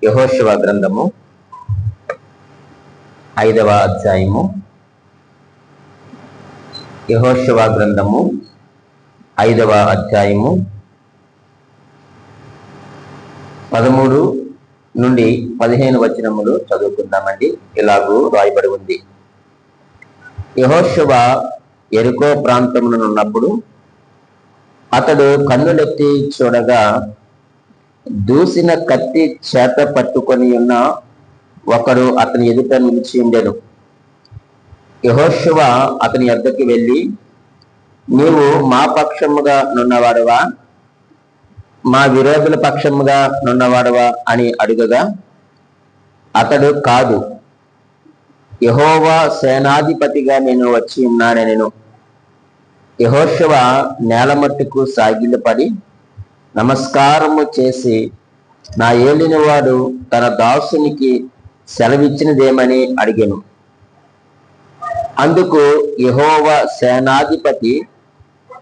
యెహోషువ గ్రంథము 5వ అధ్యాయము. యెహోషువ గ్రంథము 5వ అధ్యాయము 13 నుండి 15 వచనములు చదువుకుందామండి. ఇలాగూ రాయబడి ఉంది. యెహోషువ యెరికో ప్రాంతమునున్నప్పుడు అతడు కన్నులెత్తి చూడగా దూసిన కత్తి చేత పట్టుకొని ఉన్న ఒకడు అతని ఎదుట నిలిచి ఉండెను. యెహోషువ అతని యొద్దకు వెళ్ళి, నీవు మా పక్షముగా నున్నవాడవా, మా విరోధుల పక్షముగా నున్నవాడవా అని అడుగగా అతడు, కాదు, యెహోవా సేనాధిపతిగా నేను వచ్చి ఉన్నానెను. యెహోషువ నేల మట్టుకు సాగిలపడి నమస్కారము చేసి, నా ఏలినవాడు తన దాసునికి సెలవిచ్చినదేమని అడిగెను. అందుకు యెహోవా సేనాధిపతి,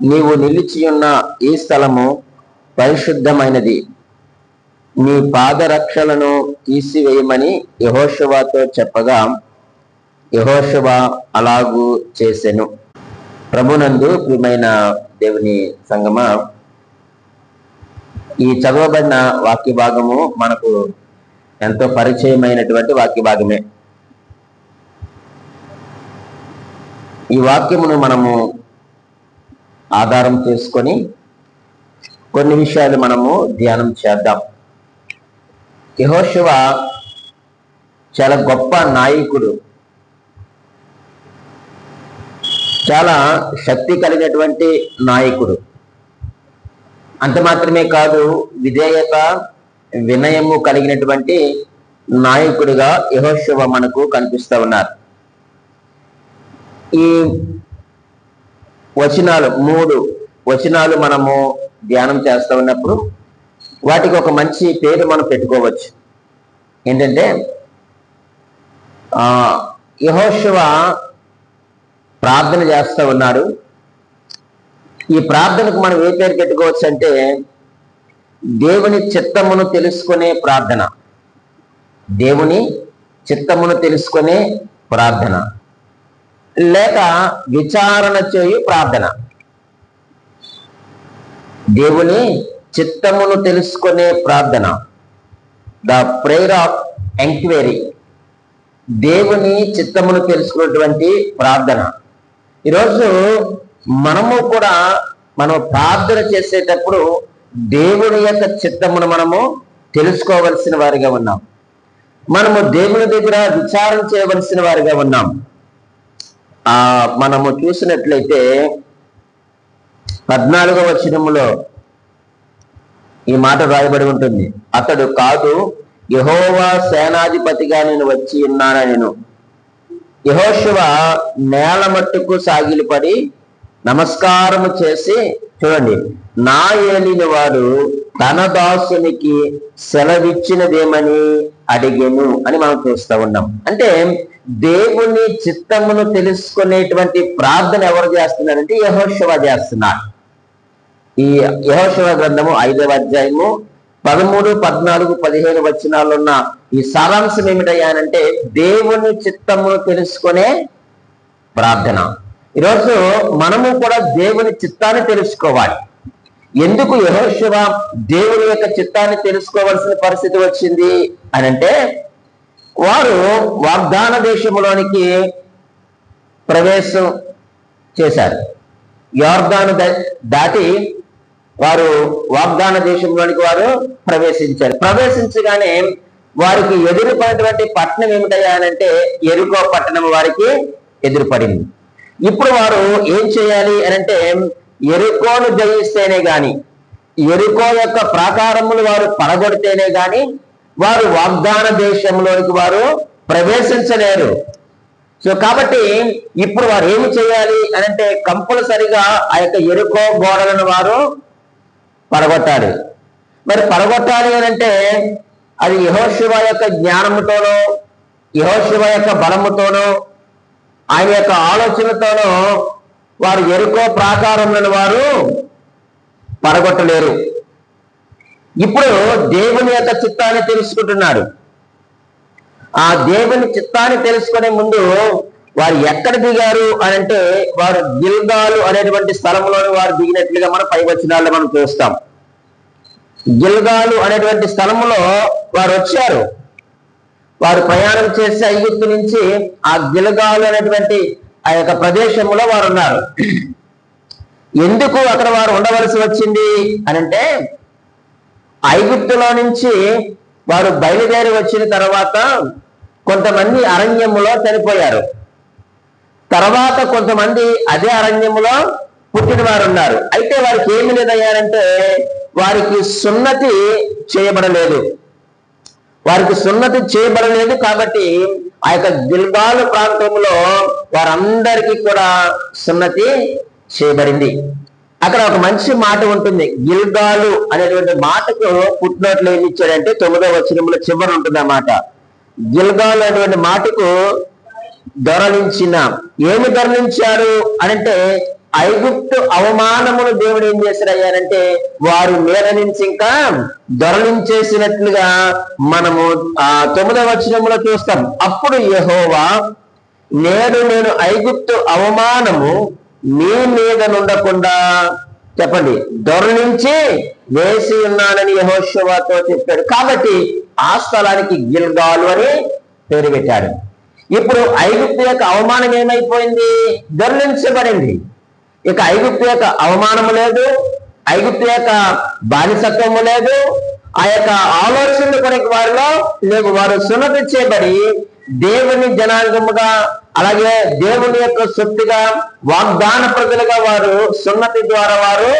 నీవు నిలిచియున్న ఈ స్థలము పరిశుద్ధమైనది, నీ పాదరక్షలను తీసివేయమని యెహోషువతో చెప్పగా యెహోషువ అలాగూ చేసెను. ప్రభునందు ప్రియమైన దేవుని సంగమా, ఈ చదవబడిన వాక్య భాగము మనకు ఎంతో పరిచయమైనటువంటి వాక్య భాగమే. ఈ వాక్యమును మనము ఆధారం చేసుకొని కొన్ని విషయాలు మనము ధ్యానం చేద్దాం. యెహోషువ చాలా గొప్ప నాయకుడు, చాలా శక్తి కలిగినటువంటి నాయకుడు. అంత మాత్రమే కాదు, విధేయత వినయము కలిగినటువంటి నాయకుడిగా యెహోషువ మనకు కనిపిస్తూ ఉన్నారు. ఈ వచనాలు 3 వచనాలు మనము ధ్యానం చేస్తూ ఉన్నప్పుడు వాటికి ఒక మంచి పేరు మనం పెట్టుకోవచ్చు. ఏంటంటే, యెహోషువ ప్రార్థన చేస్తూ ఉన్నాడు. ఈ ప్రార్థనకు మనం ఏ పేరు పెట్టుకోవచ్చు అంటే, దేవుని చిత్తమును తెలుసుకునే ప్రార్థన. దేవుని చిత్తమును తెలుసుకునే ప్రార్థన, లేక విచారణ చేయు ప్రార్థన. దేవుని చిత్తమును తెలుసుకునే ప్రార్థన, ద ప్రేయర్ ఆఫ్ ఎంక్వైరీ. దేవుని చిత్తమును తెలుసుకున్నటువంటి ప్రార్థన. ఈరోజు మనము కూడా మనం ప్రార్థన చేసేటప్పుడు దేవుని యొక్క చిత్తమును మనము తెలుసుకోవలసిన వారిగా ఉన్నాం. మనము దేవుని దగ్గర విచారణ చేయవలసిన వారిగా ఉన్నాం. మనము చూసినట్లయితే 14వ వచనములో ఈ మాట రాయబడి ఉంటుంది. అతడు, కాదు, యెహోవా సేనాధిపతిగా నేను వచ్చి ఉన్నానెను. యెహోషువ నేల మట్టుకు సాగిలపడి నమస్కారము చేసి, చూడండి, నా ఏలినవాడు తన దాసునికి సెలవిచ్చినదేమని అడిగెను అని మనం చూస్తూ ఉన్నాం. అంటే దేవుని చిత్తమును తెలుసుకునేటువంటి ప్రార్థన ఎవరు చేస్తున్నారంటే యెహోషువ చేస్తున్నారు. ఈ యెహోషువ గ్రంథము 5వ అధ్యాయము 13, 14, 15 వచనాల్లో ఉన్న ఈ సారాంశం ఏమిటయ్యానంటే, దేవుని చిత్తమును తెలుసుకునే ప్రార్థన. ఈరోజు మనము కూడా దేవుని చిత్తాన్ని తెలుసుకోవాలి. ఎందుకు యెహోషువ దేవుని యొక్క చిత్తాన్ని తెలుసుకోవాల్సిన పరిస్థితి వచ్చింది అని అంటే, వారు వాగ్దాన దేశంలోనికి ప్రవేశం చేశారు. యోర్దాను దాటి వారు వాగ్దాన దేశంలోనికి వారు ప్రవేశించారు. ప్రవేశించగానే వారికి ఎదురుపడినటువంటి పట్టణం ఏమిటయ్యానంటే యెరికో పట్టణం వారికి ఎదురుపడింది. ఇప్పుడు వారు ఏం చేయాలి అనంటే, యెరికోను జయిస్తేనే గాని, యెరికో యొక్క ప్రాకారములు వారు పడగొడితేనే గాని వారు వాగ్దాన దేశంలోనికి వారు ప్రవేశించలేరు. సో కాబట్టి ఇప్పుడు వారు ఏమి చేయాలి అనంటే, కంపల్సరిగా ఆ యొక్క యెరికో గోడలను వారు పడగొట్టాలి. మరి పడగొట్టాలి అనంటే అది యెహోషువ యొక్క జ్ఞానముతోనో, యెహోషువ యొక్క బలముతోనో, ఆయన యొక్క ఆలోచనతోనో వారు యెరికో ప్రాకారములను వారు పడగొట్టలేరు. ఇప్పుడు దేవుని యొక్క చిత్తాన్ని తెలుసుకుంటున్నాడు. ఆ దేవుని చిత్తాన్ని తెలుసుకునే ముందు వారు ఎక్కడ దిగారు అని అంటే, వారు గిల్గాలు అనేటువంటి స్థలంలోని వారు దిగినట్లుగా మనం పై వచనాల్లో మనం చూస్తాం. గిల్గాలు అనేటువంటి స్థలంలో వారు వచ్చారు. వారు ప్రయాణం చేసి ఐగుప్తు నుంచి ఆ గిల్గాలు అనేటువంటి ఆ యొక్క ప్రదేశంలో వారు ఉన్నారు. ఎందుకు అక్కడ వారు ఉండవలసి వచ్చింది అనంటే, ఐగుప్తులో నుంచి వారు బయలుదేరి వచ్చిన తర్వాత కొంతమంది అరణ్యములో చనిపోయారు. తర్వాత కొంతమంది అదే అరణ్యములో పుట్టిన వారు ఉన్నారు. అయితే వారికి ఏమి లేదయ్యారంటే, వారికి సున్నతి చేయబడలేదు. వారికి సున్నతి చేయబడలేదు కాబట్టి ఆ యొక్క గిల్గాలు ప్రాంతంలో వారందరికీ కూడా సున్నతి చేయబడింది. అక్కడ ఒక మంచి మాట ఉంటుంది. గిల్గాలు అనేటువంటి మాటకు పుట్టినట్లు ఏమి ఇచ్చాడంటే 9వ వచనంలో చివరి ఉంటుంది ఆ మాట. గిల్గాలు అనేటువంటి మాటకు దొరలించిన, ఏమి దొరలించారు అనంటే, ఐగుప్తు అవమానమును దేవుడు ఏం చేశారయ్యారంటే వారు మీద నుంచి ఇంకా దొరలించేసినట్లుగా మనము ఆ 9వ వచనంలో చూస్తాం. అప్పుడు యెహోవా, నేడు నేను ఐగుప్తు అవమానము మీ మీద నుండకుండా, చెప్పండి, దొరలించి వేసి ఉన్నానని యెహోషువతో చెప్పాడు. కాబట్టి ఆ స్థలానికి గిల్గాలు అని పేరు పెట్టాడు. ఇప్పుడు ఐగుప్తు యొక్క అవమానం ఏమైపోయింది? దొరలించబడింది. ఇక ఐగుప్తు యొక్క అవమానము లేదు, ఐగుప్తు యొక్క బానిసత్వము లేదు, ఆ యొక్క ఆలోచనలు కొరకు వారిలో లేవు. వారు సున్నతి చేయబడి దేవుని జనాంగముగా, అలాగే దేవుని యొక్క సొత్తుగా, వాగ్దాన ప్రజలుగా వారు సున్నతి ద్వారా వారు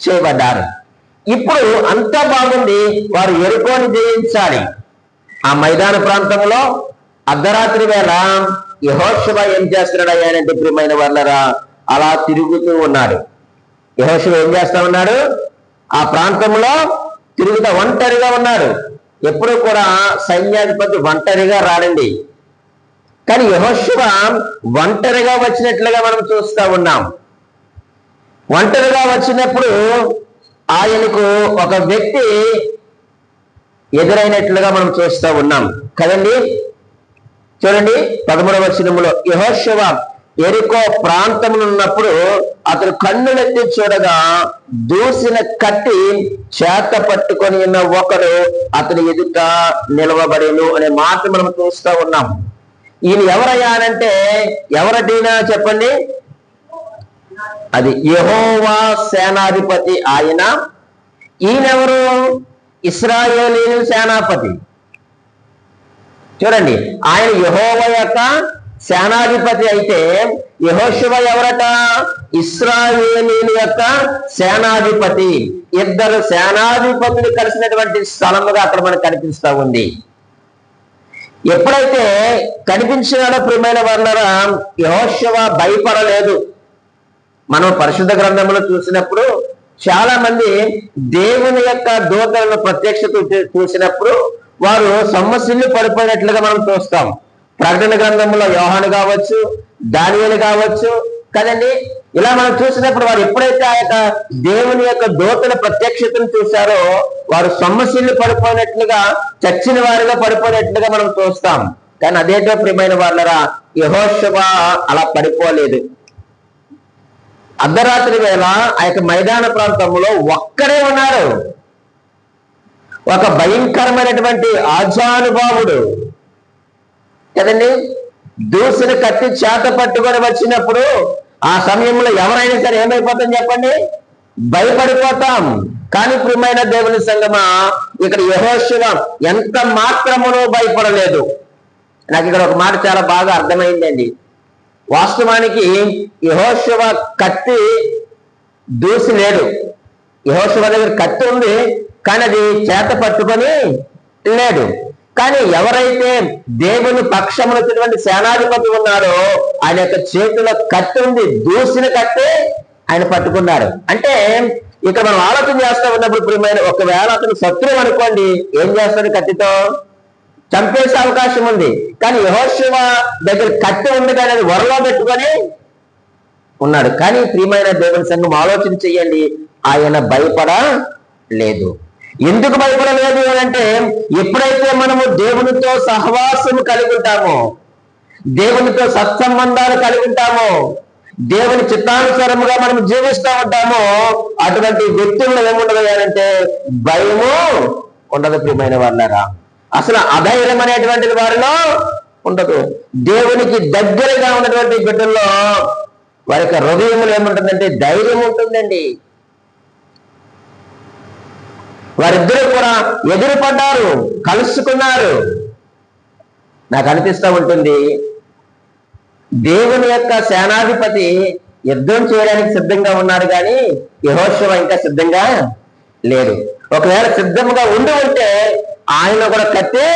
చేయబడ్డారు. ఇప్పుడు అంతా బాగుంది. వారు యెరికోని జయించాలి. ఆ మైదాన ప్రాంతంలో అర్ధరాత్రి వేళ యెహోషువ ఏం చేస్తున్నాడు అయ్యానంటే, ప్రియమైన వాళ్ళరా, అలా తిరుగుతూ ఉన్నాడు. యెహోషువ ఏం చేస్తా ఉన్నాడు? ఆ ప్రాంతంలో తిరుగుతూ ఒంటరిగా ఉన్నాడు. ఎప్పుడు కూడా సైన్యాధిపతి ఒంటరిగా రాడండి. కానీ యెహోషువ ఒంటరిగా వచ్చినట్లుగా మనం చూస్తూ ఉన్నాం. ఒంటరిగా వచ్చినప్పుడు ఆయనకు ఒక వ్యక్తి ఎదురైనట్లుగా మనం చూస్తూ ఉన్నాం కదండి. చూడండి 13వ వచనములో, యెహోషువ యెరికో ప్రాంతములో ఉన్నప్పుడు అతను కన్నులెత్తి చూడగా దూసిన కత్తి చేత పట్టుకొని ఉన్న ఒకడు అతని ఎదుట నిలవబడేను అనే మాట మనం చూస్తూ ఉన్నాం. ఈయన ఎవరయ్యానంటే, ఎవరటీనా చెప్పండి? అది యెహోవా సేనాధిపతి ఆయన. ఈయనెవరు? ఇశ్రాయేలీయుల సేనాపతి. చూడండి, ఆయన యెహోవా యొక్క సేనాధిపతి అయితే యెహోషువ ఎవరట? ఇశ్రాయేలీయుల యొక్క సేనాధిపతి. ఇద్దరు సేనాధిపతులు కలిసినటువంటి స్థలముగా అక్కడ మనకు కనిపిస్తా ఉంది. ఎప్పుడైతే కనిపించినాడో ప్రియమైన వాళ్ళరా, యెహోషువ భయపడలేదు. మనం పరిశుద్ధ గ్రంథంలో చూసినప్పుడు చాలా మంది దేవుని యొక్క దూతలను ప్రత్యక్షత చూసినప్పుడు వారు సొమ్మసిల్లి పడిపోయినట్లుగా మనం చూస్తాం. ప్రకటన గ్రంథంలో యోహాను కావచ్చు, దానియేలు కావచ్చు కదండి. ఇలా మనం చూసినప్పుడు వారు ఎప్పుడైతే ఆ యొక్క దేవుని యొక్క దూతల ప్రత్యక్షతను చూశారో వారు సొమ్మసిల్లి పడిపోయినట్లుగా, చచ్చిన వారిగా పడిపోయినట్లుగా మనం చూస్తాం. కానీ అదేటో ప్రియమైన వాళ్ళరా, యెహోషువ అలా పడిపోలేదు. అర్ధరాత్రి వేళ ఆ యొక్క మైదాన ప్రాంతంలో ఒక్కడే ఉన్నారు. ఒక భయంకరమైనటువంటి ఆజానుభావుడు కదండి. దూసిన కత్తి చేత పట్టుకొని వచ్చినప్పుడు ఆ సమయంలో ఎవరైనా సరే ఏమైపోతాం చెప్పండి? భయపడిపోతాం. కానీ ప్రియమైన దేవుని సంగమా, ఇక్కడ యెహోషువ ఎంత మాత్రమునో భయపడలేదు. నాకు ఇక్కడ ఒక మాట చాలా బాగా అర్థమైందండి. వాస్తవానికి యెహోషువ కత్తి దూసి లేడు. యెహోషువ దగ్గర కత్తి ఉంది, కానీ అది చేత పట్టుకొని లేడు. కానీ ఎవరైతే దేవుని పక్షమునటువంటి సేనాధిపతి ఉన్నాడో ఆయన యొక్క చేతిలో కత్తి ఉంది, దూసిన కత్తి ఆయన పట్టుకున్నాడు. అంటే ఇక్కడ మనం ఆలోచన చేస్తా ఉన్నప్పుడు ప్రియమైన, ఒకవేళ అతను శత్రువు అనుకోండి, ఏం చేస్తాడు? కత్తితో చంపేసే అవకాశం ఉంది. కానీ యెహోషువ దగ్గర కత్తి ఉంది, కానీ అది వరలో పెట్టుకొని ఉన్నాడు. కానీ ప్రియమైన దేవుని సంఘం ఆలోచన చెయ్యండి, ఆయన భయపడలేదు. ఎందుకు భయపడలేదు అంటే ఎప్పుడైతే మనము దేవునితో సహవాసం కలిగి ఉంటామో, దేవునితో సత్సంబంధాలు కలిగి ఉంటామో, దేవుని చిత్తానుసారముగా మనం జీవిస్తూ ఉంటామో, అటువంటి వ్యక్తుల్లో ఏముండదు అంటే భయము ఉండదు. ప్రియమైన వాళ్ళారా, అసలు అధైర్యం అనేటువంటిది వారిలో ఉండదు. దేవునికి దగ్గరగా ఉన్నటువంటి బిడ్డల్లో వారి యొక్క హృదయంలో ఏముంటుందంటే ధైర్యం ఉంటుందండి. వారిద్దరూ కూడా ఎదురుపడ్డారు, కలుసుకున్నారు. నాకు అనిపిస్తూ ఉంటుంది, దేవుని యొక్క సేనాధిపతి యుద్ధం చేయడానికి సిద్ధంగా ఉన్నాడు, కానీ యెహోషువ ఇంకా సిద్ధంగా లేడు. ఒకవేళ సిద్ధంగా ఉండి ఉంటే ఆయన కూడా కత్తి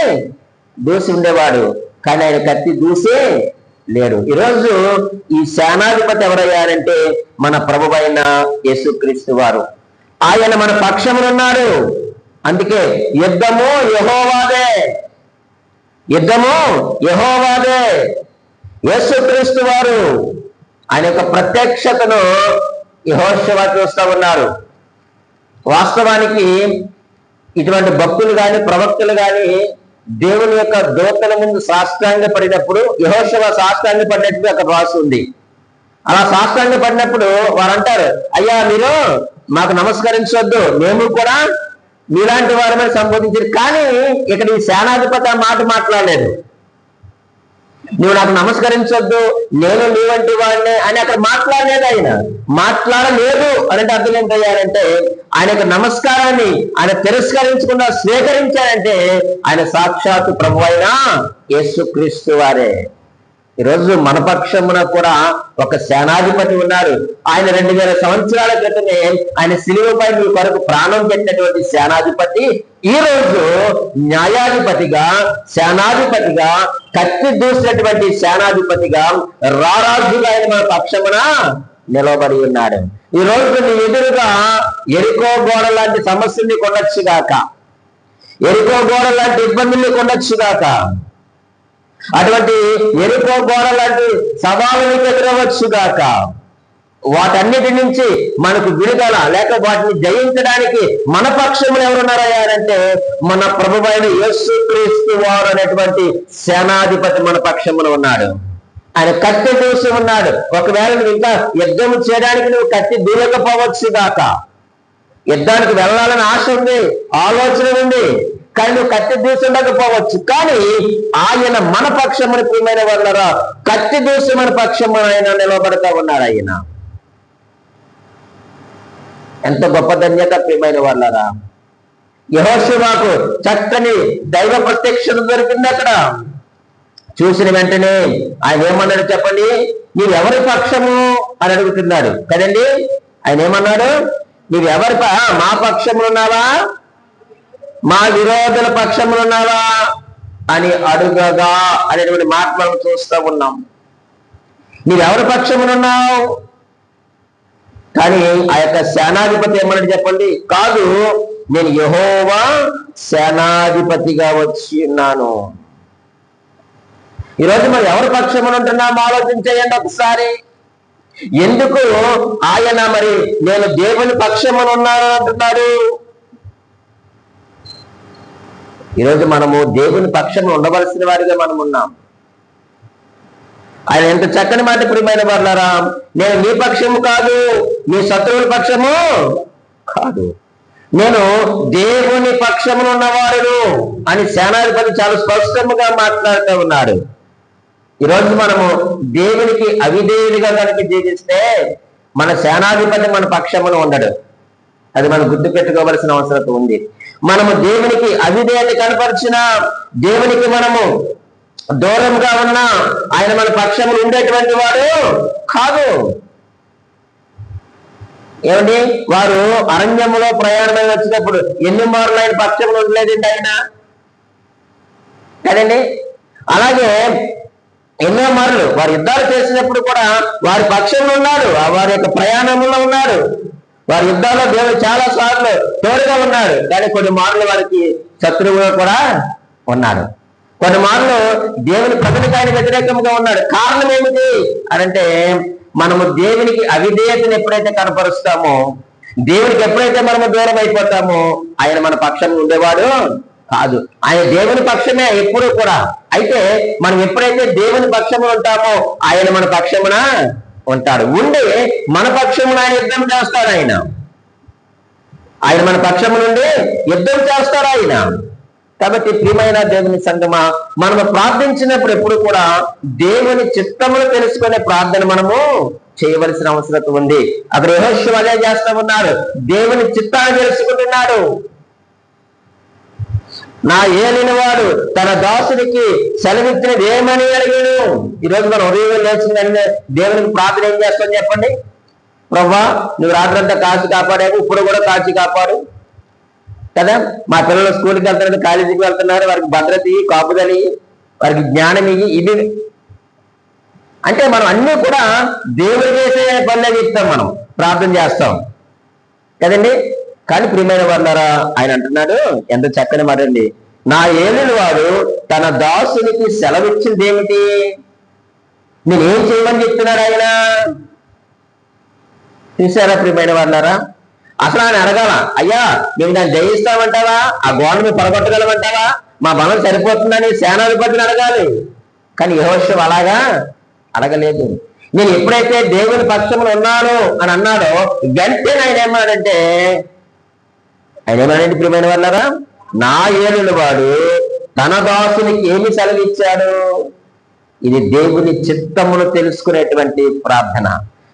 దూసి ఉండేవాడు, కానీ ఆయన కత్తి దూసి లేడు. ఈరోజు ఈ సేనాధిపతి ఎవరయ్యారంటే మన ప్రభువైన యేసుక్రీస్తు వారు. ఆయన మన పక్షమునున్నాడు. అందుకే యుద్ధము యెహోవాదే, యుద్ధము యెహోవాదే. యేసుక్రీస్తు వారు ఆయన యొక్క ప్రత్యక్షతను యెహోషువ చూస్తూ ఉన్నారు. వాస్తవానికి ఇటువంటి భక్తులు కానీ ప్రవక్తలు కానీ దేవుని యొక్క దూతల ముందు సాష్టాంగ పడినప్పుడు, యెహోషువ సాష్టాంగ పడినట్టు అక్కడ రాసి ఉంది. అలా సాష్టాంగ పడినప్పుడు వారు అంటారు, అయ్యా మీరు మాకు నమస్కరించొద్దు, మేము కూడా మీలాంటి వారమని సంబోధించారు. కానీ ఇక్కడ ఈ సేనాధిపతి ఆ మాట మాట్లాడలేదు. నువ్వు నాకు నమస్కరించొద్దు, నేను నీ వంటి వాడిని అని అక్కడ మాట్లాడలేదు. ఆయన మాట్లాడలేదు అని అంటే అర్థం ఏంటయ్యారంటే ఆయన యొక్క నమస్కారాన్ని ఆయన తిరస్కరించకుండా స్వీకరించారంటే ఆయన సాక్షాత్తు ప్రభువైన యేసుక్రీస్తు వారే. ఈరోజు మన పక్షమున కూడా ఒక సేనాధిపతి ఉన్నారు. ఆయన 2000 సంవత్సరాల క్రితమే ఆయన శిలువపై మీ కొరకు ప్రాణం పెట్టినటువంటి సేనాధిపతి ఈ రోజు న్యాయాధిపతిగా, సేనాధిపతిగా, కత్తి దూసినటువంటి సేనాధిపతిగా, రారాజుగా ఆయన మన పక్షమున నిలబడి ఉన్నాడు. ఈ రోజు నీ ఎదురుగా ఎరికో గోడ లాంటి సమస్యల్ని కొండొచ్చుగాక, ఎరికో గోడ లాంటి ఇబ్బందుల్ని కొండొచ్చుగాక, అటువంటి ఎరుకో గోడ లాంటి సవాళ్ళకి ఎదురవచ్చుగాక. వాటన్నిటి నుంచి మనకు విడుదల లేక వాటిని జయించడానికి మన పక్షములు ఎవరున్నారయ్యారంటే మన ప్రభువైన యేసుక్రీస్తు వారు అనేటువంటి సేనాధిపతి మన పక్షమున ఉన్నాడు. ఆయన కత్తి దూసి ఉన్నాడు. ఒకవేళ నువ్వు ఇంకా యుద్ధం చేయడానికి నువ్వు కత్తి దూరకపోవచ్చు గాక, యుద్ధానికి వెళ్ళాలని ఆశ ఉంది, ఆలోచన ఉంది, కానీ నువ్వు కత్తి దూసి ఉండకపోవచ్చు. కానీ ఆయన మన పక్షమున ప్రియమైన వాళ్ళరా కత్తి దూసి మన పక్షమున ఆయన నిలబడతా ఉన్నాడు. ఆయన ఎంత గొప్ప ధన్యత ప్రియమైన వాళ్ళరా. యెహోషువకు చక్కని దైవ ప్రత్యక్షత దొరికింది. అక్కడ చూసిన వెంటనే ఆయన ఏమన్నాడు చెప్పండి, నీవెవరి పక్షము అని అడుగుతున్నాడు కదండి. ఆయన ఏమన్నాడు, నీవెవరి మా పక్షములు ఉన్నావా, మా విరోధుల పక్షములు ఉన్నావా అని అడుగగా అనేటువంటి మాట మనం చూస్తూ ఉన్నాం. నీవెవరి పక్షములున్నావు? కానీ ఆ యొక్క సేనాధిపతి ఏమన్నాడు చెప్పండి, కాదు నేను యెహోవా సేనాధిపతిగా వచ్చి ఉన్నాను. ఈరోజు మరి ఎవరి పక్షమున ఉంటున్నాము ఆలోచించేయండి ఒకసారి. ఎందుకు ఆయన మరి నేను దేవుని పక్షమున ఉన్నాను అంటున్నాడు? ఈరోజు మనము దేవుని పక్షమున ఉండవలసిన వారిగా మనం ఉన్నాం. ఆయన ఎంత చక్కని మాట ప్రియమైన వాళ్ళారా, నేను నీ పక్షము కాదు, నీ శత్రువుల పక్షము కాదు, నేను దేవుని పక్షమున ఉన్నవాడును అని సేనాధిపతి చాలా స్పష్టంగా మాట్లాడుతూ ఉన్నాడు. ఈరోజు మనము దేవునికి అవిధేయుడిగా కనుక జీవిస్తే మన సేనాధిపతి మన పక్షమున ఉండడు. అది మనం గుర్తు పెట్టుకోవలసిన అవసరం ఉంది. మనము దేవునికి అవిధేయత కనపరిచిన, దేవునికి మనము దూరంగా ఉన్నా ఆయన మన పక్షములు ఉండేటువంటి వాడు కాదు. ఏమండి, వారు అరణ్యములో ప్రయాణమై వచ్చినప్పుడు ఎన్ని మార్లు ఆయన పక్షములు ఉండలేదండి ఆయన కదండి. అలాగే ఎన్నో మార్లు వారు యుద్ధాలు చేసినప్పుడు కూడా వారి పక్షంలో ఉన్నాడు, వారి యొక్క ప్రయాణంలో ఉన్నాడు. వారి యుద్ధాల్లో దేవుడు చాలా సార్లు తోడుగా ఉన్నాడు, కానీ కొన్ని మార్లు వారికి శత్రువుగా కూడా ఉన్నాడు. కొన్ని మార్లు దేవుని ప్రజలకు ఆయన వ్యతిరేకంగా ఉన్నాడు. కారణం ఏమిటి అనంటే మనము దేవునికి అవిధేయతను ఎప్పుడైతే కనపరుస్తామో, దేవునికి ఎప్పుడైతే మనము దూరం అయిపోతామో ఆయన మన పక్షం ఉండేవాడు కాదు. ఆయన దేవుని పక్షమే ఎప్పుడూ కూడా. అయితే మనం ఎప్పుడైతే దేవుని పక్షమున ఉంటామో ఆయన మన పక్షమున ఉంటాడు. ఉండి మన పక్షమున ఆయన యుద్ధం చేస్తాడు. ఆయన మన పక్షము నుండి యుద్ధం చేస్తాడు ఆయన. కాబట్టి ప్రియమైన దేవుని సంగమా, మనము ప్రార్థించినప్పుడు ఎప్పుడు కూడా దేవుని చిత్తమును తెలుసుకునే ప్రార్థన మనము చేయవలసిన అవసరం ఉంది. అక్కడ యెహోషువ అదే చేస్తా ఉన్నాడు, దేవుని చిత్తాన్ని తెలుసుకుంటున్నాడు. నా ఏలిన వాడు తన దాసుడికి సెలవిచ్చినది ఏమని అడిగాడు. ఈరోజు మనం ఉదయం లేచిందంటే దేవునికి ప్రార్థన ఏం చేస్తాం చెప్పండి? ప్రభువా, నువ్వు రాత్రంతా కాచి కాపాడావు, ఇప్పుడు కూడా కాచి కాపాడు కదా. మా పిల్లలు స్కూల్కి వెళ్తున్నారు, కాలేజీకి వెళ్తున్నారు, వారికి భద్రత ఇయ్యి, కాపుదల ఇయ్యి, వారికి జ్ఞానం ఇయ్యి. ఇది అంటే మనం అన్ని కూడా దేవుడు చేసే పనులే చెప్తాం, మనం ప్రార్థన చేస్తాం కదండి. కానీ ప్రియమైన వాళ్ళారా, ఆయన అంటున్నాడు, ఎంత చక్కని మాట అండి, నా ఏలిన వాడు తన దాసునికి సెలవిచ్చింది ఏమిటి? నేనేం చేయమని చెప్తున్నాడు ఆయన? చూసారా ప్రియమైన వాళ్ళారా? అసలు ఆయన అడగాల, అయ్యా మేము దాన్ని జయిస్తామంటావా, ఆ గోడ మేము పడగొట్టగలమంటావా, మా బలం సరిపోతుందని సేనాధిపతిని అడగాలి. కానీ యెహోషువ అలాగా అడగలేదు. నేను ఎప్పుడైతే దేవుని పక్షంలో ఉన్నాను అని అన్నాడో వెంటనే ఆయన ఏమన్నాడంటే, ఆయన ఏమన్నాడంటే ప్రియమైన వాళ్ళారా, నా ఏలిన వాడు తన దాసునికి ఏమి సెలవిచ్చాడు? ఇది దేవుని చిత్తమును తెలుసుకునేటువంటి ప్రార్థన.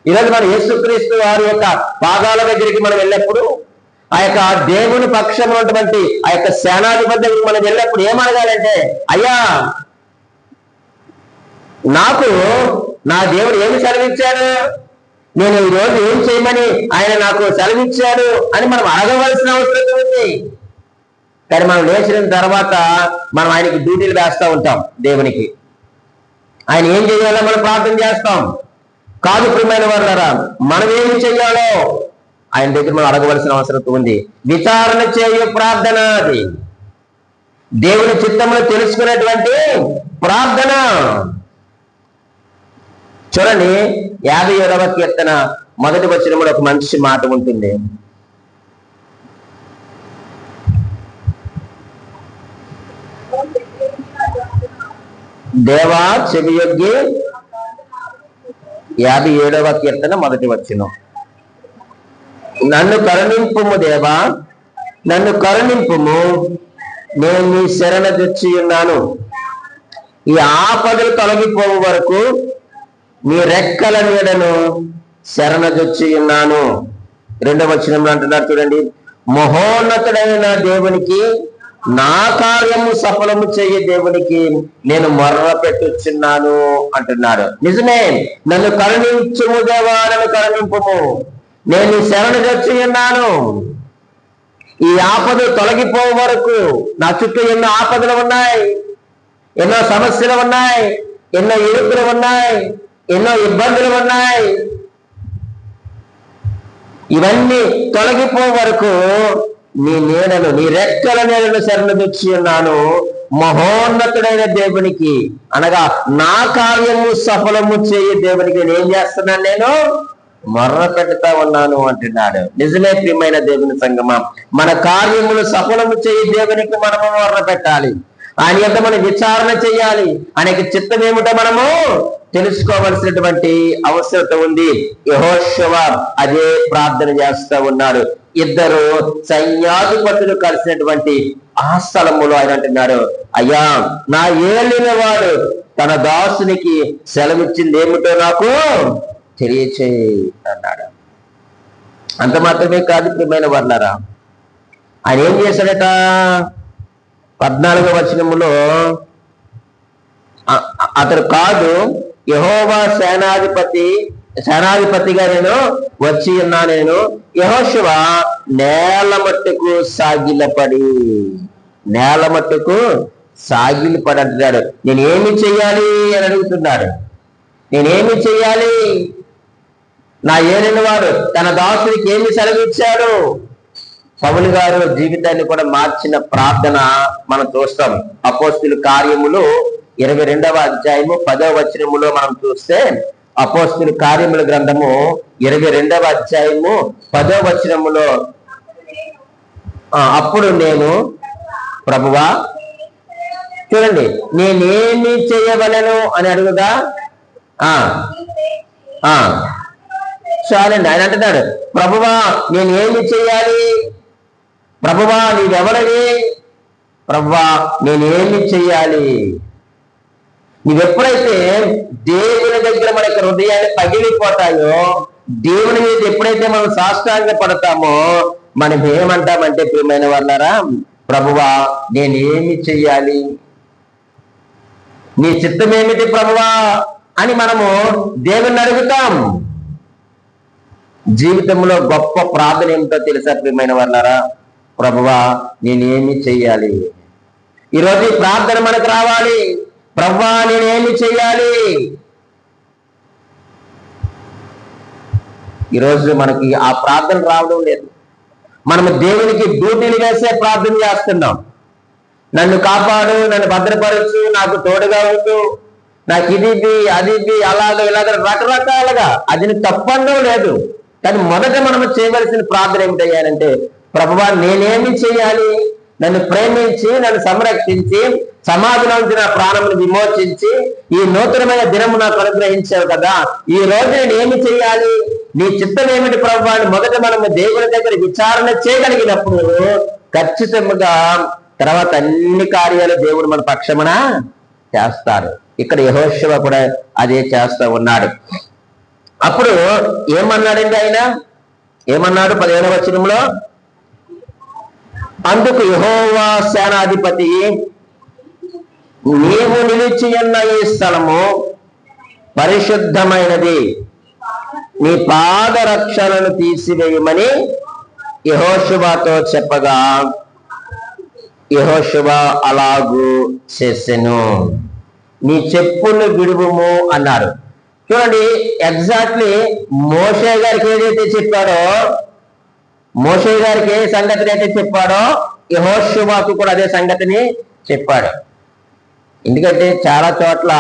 ఈరోజు మనం యేసుక్రీస్తు వారి యొక్క పాదాల దగ్గరికి మనం వెళ్ళినప్పుడు, ఆ యొక్క దేవుని పక్షం ఉన్నటువంటి ఆ యొక్క సేనాధిపతి దగ్గరికి మనం వెళ్ళినప్పుడు ఏమనగాలంటే, అయ్యా నాకు నా దేవుడు ఏమి సెలవిచ్చాడు, నేను ఈ రోజు ఏం చేయమని ఆయన నాకు సెలవిచ్చాడు అని మనం అడగవలసిన అవసరం ఉంది. కానీ మనం లేచిన తర్వాత మనం ఆయనకి డ్యూటీలు వేస్తూ ఉంటాం. దేవునికి ఆయన ఏం చేయాలో మనం ప్రార్థన చేస్తాం. కాదు ప్రియమైన వాళ్ళారా, మనం ఏమి చెయ్యాలో ఆయన దగ్గర మనం అడగవలసిన అవసరం ఉంది. విచారణ చేయు ప్రార్థన, అది దేవుని చిత్తమును తెలుసుకునేటువంటి ప్రార్థన. చూడండి, 57వ కీర్తన మొదటి వచనంలో ఒక మంచి మాట ఉంటుంది. దేవా చెవియొగ్గి, 57వ కీర్తన మొదటి వచనం, నన్ను కరుణింపుము దేవా, నన్ను కరుణింపుము, నేను నీ శరణ తెచ్చి ఉన్నాను. ఈ ఆపదలు తొలగిపోవు వరకు నీ రెక్కల నీడను శరణజొచ్చి ఉన్నాను. 2వ వచనంలో అంటున్నారు చూడండి, మహోన్నతుడైన దేవునికి, నా కార్యము సఫలము చేయ దేవునికి నేను మొర్ర పెట్టుచున్నాను అంటున్నాడు. నిజమే, నన్ను కరుణించుము దేవా, నన్ను కరుణింపుము, నేను శరణజొచ్చి ఉన్నాను. ఈ ఆపదలు తొలగిపో వరకు నా చుట్టూ ఎన్నో ఆపదలు ఉన్నాయి, ఎన్నో సమస్యలు ఉన్నాయి, ఎన్నో ఇరుకులు ఉన్నాయి, ఎన్నో ఇబ్బందులు ఉన్నాయి. ఇవన్నీ తొలగిపో వరకు నీ నీడను, నీ రెక్కల నీడను శరణుదొచ్చి ఉన్నాను. మహోన్నతుడైన దేవునికి, అనగా నా కార్యము సఫలము చేయి దేవునికి నేను ఏం చేస్తున్నాను, నేను మొర్ర పెడతా ఉన్నాను అంటున్నాడు. నిజమే ప్రియమైన దేవుని సంగమా, మన కార్యములు సఫలము చేయి దేవునికి మనము మొర్ర పెట్టాలి. ఆయన యొక్క మనం విచారణ చేయాలి. ఆయనకి చిత్తం ఏమిటో మనము తెలుసుకోవలసినటువంటి అవసరం ఉంది. యెహోషువ అదే ప్రార్థన చేస్తా ఉన్నాడు. ఇద్దరు సైన్యాధిపతులు కలిసినటువంటి ఆ స్థలములో ఆయన అంటున్నాడు, అయ్యా నా ఏలిన వాడు తన దాసునికి సెలవిచ్చింది ఏమిటో నాకు తెలియచేయి అన్నాడు. అంత మాత్రమే కాదు ప్రియమైన వాళ్ళారా, ఆయన ఏం చేశాడట? 14వ వచనములో, అతడు కాదు, యెహోవా సేనాధిపతిగా నేను వచ్చి ఉన్నా. నేను యెహోషువ నేల మట్టుకు సాగిలపడి అంటున్నాడు. నేనేమి చెయ్యాలి అని అడుగుతున్నాడు. నేనేమి చెయ్యాలి? నా ఏలిన వాడు తన దాసుడికి ఏమి సెలవిచ్చాడు? పౌలు గారు జీవితాన్ని కూడా మార్చిన ప్రార్థన మనం చూస్తాం. అపోస్తలుల కార్యములు 22వ అధ్యాయము 10వ వచనములో మనం చూస్తే, అపోస్తుల కార్యముల గ్రంథము 22వ అధ్యాయము 10వ వచనములో అప్పుడు నేను ప్రభువా, చూడండి, నేనేమి చేయవలను అని అడుగుదా. చాలండి. ఆయన అంటున్నాడు, ప్రభువా నేనేమి చెయ్యాలి, ప్రభువా నీవెవరివి, ప్రభువా నేనేమి చెయ్యాలి. నీవెప్పుడైతే దేవుని దగ్గర మనకి హృదయాన్ని పగిలిపోతాయో, దేవుని మీద ఎప్పుడైతే మనం సాష్టాంగ పడతామో, మనం ఏమంటామంటే ప్రియమైన వాళ్ళారా, ప్రభువా నేనేమి చెయ్యాలి, నీ చిత్తం ఏమిటి ప్రభువా అని మనము దేవుణ్ణి అడుగుతాం. జీవితంలో గొప్ప ప్రార్థన ఏమిటో తెలుసా ప్రియమైన వాళ్ళారా, ప్రభువా నేనేమి చెయ్యాలి. ఈరోజు ఈ ప్రార్థన మనకు రావాలి, ప్రభువా నేనేమి చెయ్యాలి. ఈరోజు మనకి ఆ ప్రార్థన రావడం లేదు. మనము దేవునికి డ్యూటీలు వేసే ప్రార్థన చేస్తున్నాం. నన్ను కాపాడు, నన్ను భద్రపరచు, నాకు తోడుగా ఉండు, నాకు ఇది అది అలాగ ఇలాగ రకరకాలుగా. అది తప్పండం లేదు. కానీ మొదట మనం చేయవలసిన ప్రార్థన ఏమిటయ్యానంటే, ప్రభువా నేనేమి చేయాలి, నన్ను ప్రేమించి నన్ను సంరక్షించి సమాధిలో ఉంచి నా ప్రాణమును విమోచించి ఈ నూతనమైన దినము నాకు అనుగ్రహించావు కదా, ఈ రోజు నేను ఏమి చేయాలి, నీ చిత్తం ఏమిటి ప్రభువా అని మొదట మనము దేవుని దగ్గర విచారణ చేయగలిగినప్పుడు ఖచ్చితంగా తర్వాత అన్ని కార్యాలు దేవుడు మన పక్షమున చేస్తారు. ఇక్కడ యెహోషువ కూడా అదే చేస్తూ ఉన్నాడు. అప్పుడు ఏమన్నాడండి ఆయన, ఏమన్నాడు 15వ వచనంలో, అందుకు యెహోవా సేనాధిపతి నీవు నిలిచి ఉన్న ఈ స్థలము పరిశుద్ధమైనది, నీ పాదరక్షలను తీసివేయమని యెహోషువతో చెప్పగా యెహోషువ అలాగూ చేసెను. నీ చెప్పులు విడువుము అన్నారు. చూడండి, ఎగ్జాక్ట్లీ మోషే గారికి ఏదైతే చెప్పాడో, మోషే గారికి ఏ సంగతిని అయితే చెప్పాడో యెహోషువకు కూడా అదే సంగతిని చెప్పాడు. ఎందుకంటే చాలా చోట్ల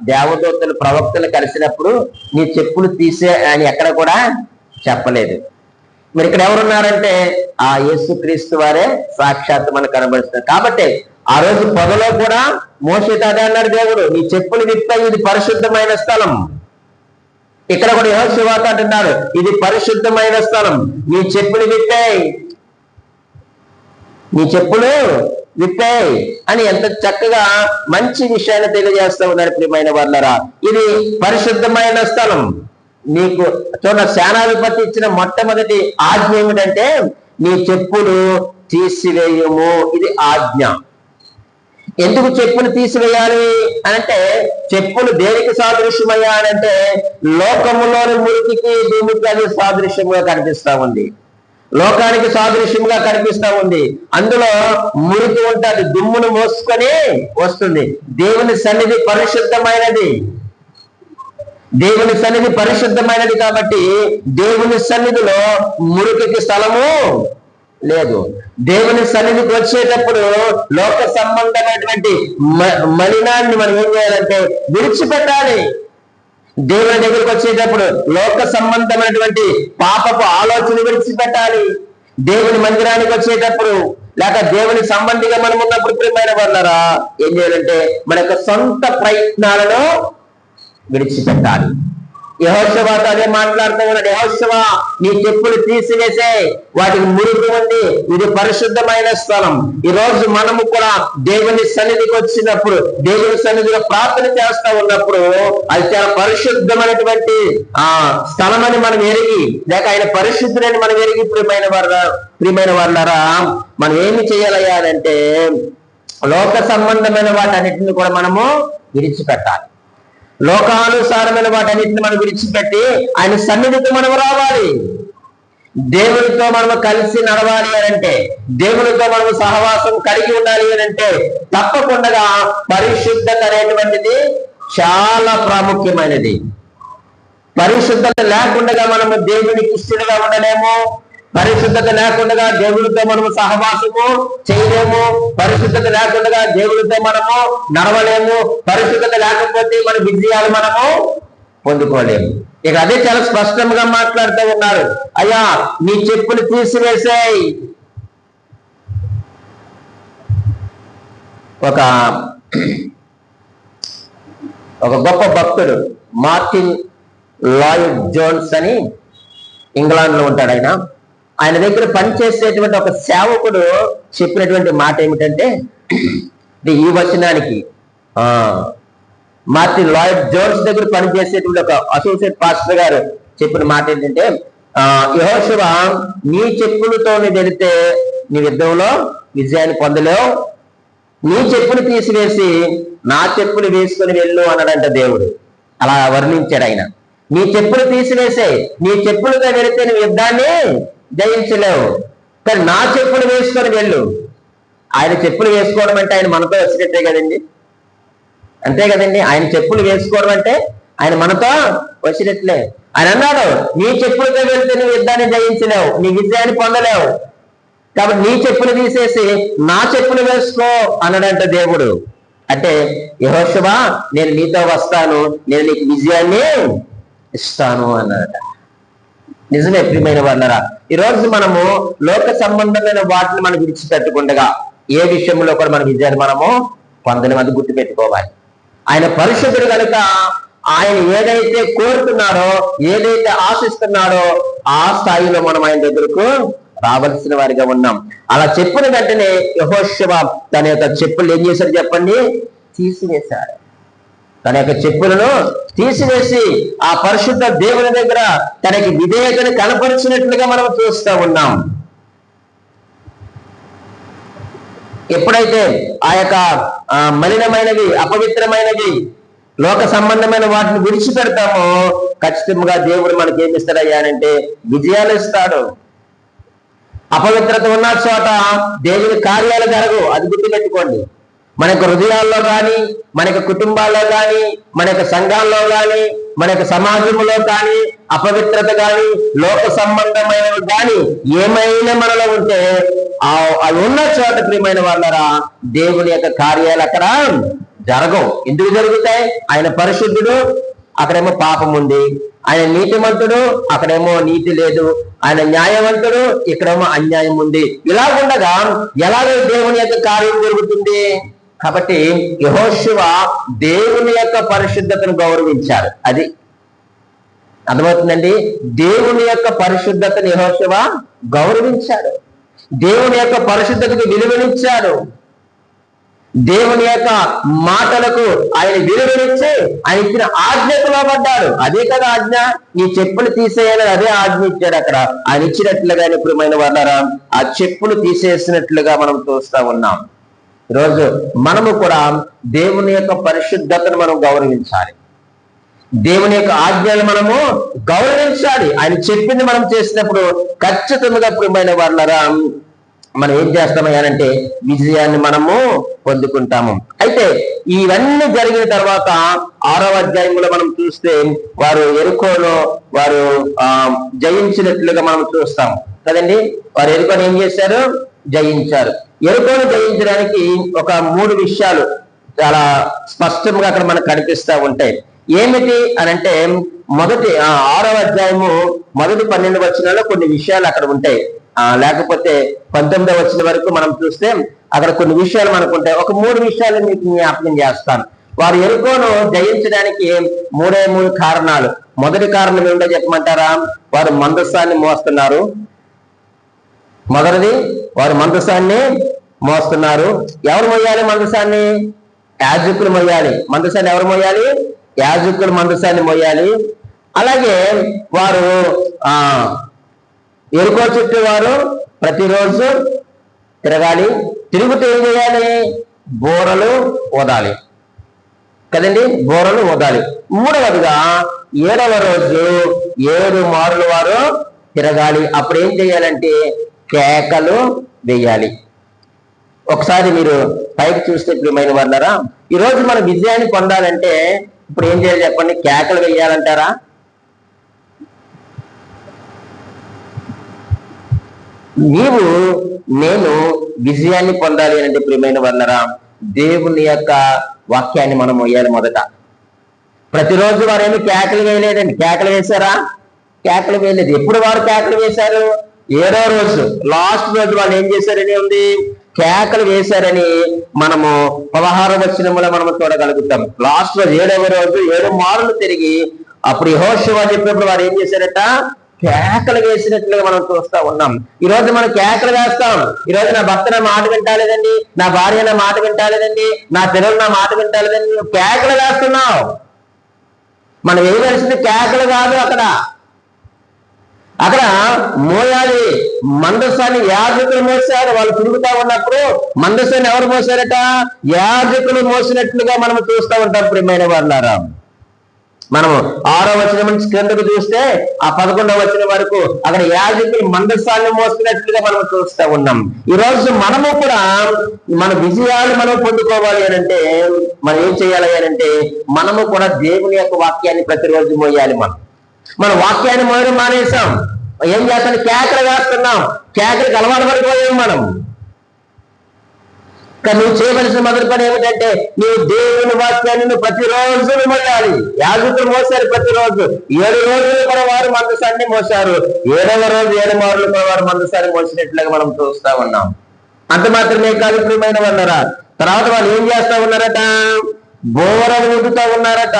దేవదూతలు ప్రవక్తలు కలిసినప్పుడు నీ చెప్పులు తీసే అని ఎక్కడ కూడా చెప్పలేదు. మరి ఇక్కడ ఎవరున్నారంటే ఆ యేసుక్రీస్తు వారే సాక్షాత్ మనకు కనబడుతున్నారు. కాబట్టి ఆ రోజు పొదలో కూడా మోషేతో అదే అన్నాడు దేవుడు, నీ చెప్పులు విప్పాయి, ఇది పరిశుద్ధమైన స్థలం. ఇక్కడ కూడా యెహోషువతో అంటున్నాడు, ఇది పరిశుద్ధమైన స్థలం, నీ చెప్పులు విప్పాయి, నీ చెప్పులు విప్పాయి అని ఎంత చక్కగా మంచి విషయాన్ని తెలియజేస్తూ ఉన్నారు ప్రియమైన వాళ్ళరా. ఇది పరిశుద్ధమైన స్థలం. నీకు చూడ సేనాధిపతి ఇచ్చిన మొట్టమొదటి ఆజ్ఞ ఏమిటంటే నీ చెప్పులు తీసివేయము. ఇది ఆజ్ఞ. ఎందుకు చెప్పులు తీసివేయాలి అనంటే, చెప్పులు దేనికి సాదృశ్యమయ్యా అనంటే లోకములోని మురికికి భూమికి అది సాదృశ్యంగా కనిపిస్తా ఉంది, లోకానికి సాదృశ్యంగా కనిపిస్తా ఉంది. అందులో మురికి ఉంటుంది, దుమ్మును మోసుకొని వస్తుంది. దేవుని సన్నిధి పరిశుద్ధమైనది, దేవుని సన్నిధి పరిశుద్ధమైనది కాబట్టి దేవుని సన్నిధిలో మురికికి స్థలము లేదు. దేవుని సన్నిధికి వచ్చేటప్పుడు లోక సంబంధమైనటువంటి మలినాన్ని మనం ఏం చేయాలంటే విడిచిపెట్టాలి. దేవుని దగ్గరికి వచ్చేటప్పుడు లోక సంబంధమైనటువంటి పాపపు ఆలోచన విడిచిపెట్టాలి. దేవుని మందిరానికి వచ్చేటప్పుడు లేక దేవుని సంబంధిగా మనం ఉన్నప్పుడు ప్రియమైన వాళ్ళరా ఏం చేయాలంటే మన యొక్క సొంత ప్రయత్నాలను విడిచిపెట్టాలి. యెహోషువతో అదే మాట్లాడుతూ ఉన్నాడు, యెహోషువ నీ చెప్పులు తీసివేసే, వాటికి మురికి ఉంది, ఇది పరిశుద్ధమైన స్థలం. ఈ రోజు మనము కూడా దేవుని సన్నిధికి వచ్చినప్పుడు, దేవుని సన్నిధిలో ప్రార్థన చేస్తా ఉన్నప్పుడు అది చాలా పరిశుద్ధమైనటువంటి స్థలం అని మనం ఎరిగి, లేక ఆయన పరిశుద్ధులని మనం ఎరిగి ప్రియమైన వాళ్ళారా మనం ఏమి చేయాలయ్యాలంటే లోక సంబంధమైన వాటన్నిటిని కూడా మనము విడిచిపెట్టాలి. లోకానుసారమైన వాటన్నిటిని మనం విడిచిపెట్టి ఆయన సన్నిధితో మనం రావాలి. దేవునితో మనము కలిసి నడవాలి అనంటే, దేవునితో మనము సహవాసం కలిగి ఉండాలి అనంటే తప్పకుండా పరిశుద్ధత అనేటువంటిది చాలా ప్రాముఖ్యమైనది. పరిశుద్ధత లేకుండా మనము దేవునికి ఇష్టలుగా ఉండలేము. పరిశుద్ధత లేకుండా దేవుడితో మనము సహవాసము చేయలేము. పరిశుద్ధత లేకుండా దేవుడితో మనము నడవలేము. పరిశుద్ధత లేకపోతే మన విజయాలు మనము పొందుకోలేము. ఇక అదే చాలా స్పష్టంగా మాట్లాడుతూ ఉన్నారు, అయ్యా నీ చెప్పులు తీసివేసాయి. ఒక గొప్ప భక్తుడు మార్టిన్ లాయిడ్ జోన్స్ అని ఇంగ్లాండ్ లో ఉంటాడు. ఆయన దగ్గర పనిచేసేటువంటి ఒక సేవకుడు చెప్పినటువంటి మాట ఏమిటంటే, ఈ వచనానికి మార్టిన్ లాయిడ్ జోన్స్ దగ్గర పనిచేసేటువంటి ఒక అసోసియేట్ పాస్టర్ గారు చెప్పిన మాట ఏంటంటే, యెహోషువ నీ చెప్పులతో వెళితే నీ యుద్ధంలో విజయాన్ని పొందలేవు, నీ చెప్పులు తీసివేసి నా చెప్పులు వేసుకొని వెళ్ళు అన్నాడంట దేవుడు. అలా వర్ణించాడు ఆయన. నీ చెప్పులు తీసివేసే, నీ చెప్పులతో వెళితే నువ్వు యుద్ధాన్ని జయించలేవు, కానీ నా చెప్పులు వేసుకొని వెళ్ళు. ఆయన చెప్పులు వేసుకోవడం అంటే ఆయన మనతో వచ్చినట్టే కదండి, అంతే కదండి. ఆయన చెప్పులు వేసుకోవడం అంటే ఆయన మనతో వచ్చినట్లే. ఆయన అన్నాడు, నీ చెప్పులతో వెళ్తే నువ్వు యుద్ధాన్ని జయించలేవు, నీ విజయాన్ని పొందలేవు, కాబట్టి నీ చెప్పులు తీసేసి నా చెప్పులు వేసుకో అన్నాడంట దేవుడు. అంటే యెహోషువ నేను నీతో వస్తాను, నేను నీకు విజయాన్ని ఇస్తాను అన్నాడట. నిజమే ప్రియమైన వాళ్ళరా, ఈరోజు మనము లోక సంబంధమైన వాటిని మనం విడిచిపెట్టకుండా ఏ విషయంలో కూడా మన విజయాన్ని మనము పొందలేము, అది గుర్తుపెట్టుకోవాలి. ఆయన పరిశుద్ధుడు కనుక ఆయన ఏదైతే కోరుతున్నారో, ఏదైతే ఆశిస్తున్నాడో ఆ స్థాయిలో మనం ఆయన దగ్గరకు రావాల్సిన వారిగా ఉన్నాం. అలా చెప్పిన వెంటనే యెహోషువ తన యొక్క చెప్పులు ఏం చేశారు చెప్పండి, తీసివేశాడు. తన యొక్క చెప్పులను తీసివేసి ఆ పరిశుద్ధ దేవుని దగ్గర తనకి విధేయతను కనపరిచినట్లుగా మనం చూస్తూ ఉన్నాం. ఎప్పుడైతే ఆ యొక్క మలినమైనవి, అపవిత్రమైనవి, లోక సంబంధమైన వాటిని విడిచిపెడతామో ఖచ్చితంగా దేవుడు మనకి ఏమి ఇస్తాడయ్యా అంటే విజయాలు ఇస్తాడు. అపవిత్రత ఉన్న చోట దేవుని కార్యాలు జరగవు, అది గుర్తుపెట్టుకోండి. మన యొక్క హృదయాల్లో కానీ, మన యొక్క కుటుంబాల్లో కానీ, మన యొక్క సంఘాల్లో కానీ, మన యొక్క సమాజంలో కానీ అపవిత్రత కానీ, లోక సంబంధమైనవి కానీ ఏమైనా మనలో ఉంటే అవి ఉన్న చోట ప్రియమైన వాళ్ళరా దేవుని యొక్క కార్యాలు అక్కడ జరగవు. ఎందుకు జరుగుతాయి? ఆయన పరిశుద్ధుడు, అక్కడేమో పాపం ఉంది. ఆయన నీతిమంతుడు, అక్కడేమో నీతి లేదు. ఆయన న్యాయవంతుడు, ఇక్కడేమో అన్యాయం ఉంది. ఇలాగుండగా ఎలాగో దేవుని యొక్క కార్యం జరుగుతుంది. కాబట్టి యెహోషువ దేవుని యొక్క పరిశుద్ధతను గౌరవించారు. అది అర్థమవుతుందండి. దేవుని యొక్క పరిశుద్ధతను యెహోషువ గౌరవించాడు, దేవుని యొక్క పరిశుద్ధతకు విలువనిచ్చాడు, దేవుని యొక్క మాటలకు ఆయన విలువనిచ్చి ఆయన ఇచ్చిన ఆజ్ఞకు లోబడ్డాడు. అదే కదా ఆజ్ఞ, నీ చెప్పులు తీసేయాలని అదే ఆజ్ఞ ఇచ్చాడు అక్కడ. ఆయన ఇచ్చినట్లుగానే ప్రియమైన వాళ్ళారా ఆ చెప్పులు తీసేసినట్లుగా మనం చూస్తా ఉన్నాం. ఈరోజు మనము కూడా దేవుని యొక్క పరిశుద్ధతను మనం గౌరవించాలి, దేవుని యొక్క ఆజ్ఞలు మనము గౌరవించాలి. ఆయన చెప్పింది మనం చేసినప్పుడు ఖచ్చితంగా ప్రియమైన వాళ్ళారా మనం ఏం చేస్తామయ్యానంటే విజయాన్ని మనము పొందుకుంటాము. అయితే ఇవన్నీ జరిగిన తర్వాత 6వ అధ్యాయంలో మనం చూస్తే వారు యెరికోను వారు జయించినట్లుగా మనం చూస్తాం కదండి. వారు యెరికోను ఏం చేశారు? జయించారు. యెరికోను జయించడానికి ఒక 3 విషయాలు చాలా స్పష్టంగా అక్కడ మనకు కనిపిస్తూ ఉంటాయి. ఏమిటి అనంటే మొదటి 6వ అధ్యాయము మొదటి 12 వచనాల్లో కొన్ని విషయాలు అక్కడ ఉంటాయి. లేకపోతే 19వ వచనం వరకు మనం చూస్తే అక్కడ కొన్ని విషయాలు మనకు ఉంటాయి. ఒక 3 విషయాలు మీకు జ్ఞాపకం చేస్తాను. వారు యెరికోను జయించడానికి 3 కారణాలు. మొదటి కారణం ఏమిటో చెప్పమంటారా? వారు మందసాన్ని మోస్తున్నారు. మొదటిది వారు మందసాన్ని మోస్తున్నారు. ఎవరు మోయాలి మందసాన్ని? యాజకులు మోయాలి. మందసాన్ని ఎవరు మోయాలి? యాజకులు మందసాన్ని మోయాలి. అలాగే వారు యెరికో చుట్టూ వారు ప్రతిరోజు తిరగాలి. తిరుగుతూ ఏం చేయాలి? బూరలు ఊదాలి కదండి, బూరలు ఊదాలి. 3వదిగా 7వ రోజు 7 మారులు వారు తిరగాలి. అప్పుడు ఏం చేయాలంటే కేకలు వేయాలి. ఒకసారి మీరు పైకి చూస్తే ప్రియమైన వాళ్ళారా ఈరోజు మన విజయాన్ని పొందాలంటే ఇప్పుడు ఏం చేయాలి చెప్పండి? కేకలు వేయాలంటారా? నీవు నేను విజయాన్ని పొందాలి అంటే ప్రియమైన వాళ్ళరా దేవుని యొక్క వాక్యాన్ని మనం మోయాలి. మొదట ప్రతిరోజు వారు ఏమి కేకలు వేయలేదండి. కేకలు వేశారా? కేకలు వేయలేదు. ఎప్పుడు వారు కేకలు వేశారు? 7వ రోజు, లాస్ట్ రోజు వాళ్ళు ఏం చేశారని ఉంది, కేకలు వేశారని మనము 16వ వచనంలో మనము చూడగలుగుతాం. లాస్ట్ రోజు 7వ రోజు 7 మార్లు తిరిగి అప్పుడు యెహోషువ చెప్పినప్పుడు వారు ఏం చేశారట, కేకలు వేసినట్లుగా మనం చూస్తా ఉన్నాం. ఈ రోజు మనం కేకలు వేస్తాం. ఈ రోజు నా భర్త నా మాట వింటాలేదండి, నా భార్య నా మాట వింటాలేదండి, నా పిల్లలు నా మాట వింటాలేదండి, నువ్వు కేకలు వేస్తున్నావు. మనం వేయవలసింది కేకలు కాదు. అక్కడ మోయాలి మందసాన్ని యాజకులు మోసారు. వాళ్ళు తిరుగుతా ఉన్నప్పుడు మందసాన్ని ఎవరు మోసారట? యాజకులు మోసినట్లుగా మనం చూస్తూ ఉంటాం. ప్రియమైన వాళ్ళారా, మనము 6వ వచనం నుంచి కిందకు చూస్తే ఆ 11వ వచనం వరకు అక్కడ యాజకులు మందసాన్ని మోస్తున్నట్లుగా మనం చూస్తూ ఉన్నాం. ఈ రోజు మనము కూడా మన విజయాలు మనం పొందుకోవాలి అనంటే మనం ఏం చేయాలి అనంటే మనము కూడా దేవుని యొక్క వాక్యాన్ని ప్రతిరోజు మోయాలి. మన వాక్యాన్ని మోయడం మానేసాం. ఏం చేస్తాం? కేకలు వేస్తున్నాం. కేకలకు అలవాటు పడిపోయాం మనం. కానీ నువ్వు చేయవలసిన మొదటి పని ఏమిటంటే నువ్వు దేవుని వాక్యాన్ని నువ్వు ప్రతిరోజు మోయాలి. యాజకులు మోసారు ప్రతిరోజు. 7 రోజులు కూడా వారు మందసాన్ని మోసారు. 7వ రోజు 7 మార్లు కూడా వారు మందసాన్ని మోసినట్లుగా మనం చూస్తా ఉన్నాం. అంత మాత్రమే కాదు ప్రియమైన వాళ్ళరా, తర్వాత వాళ్ళు ఏం చేస్తా ఉన్నారట? బోరలు ఊదుతా ఉన్నారట.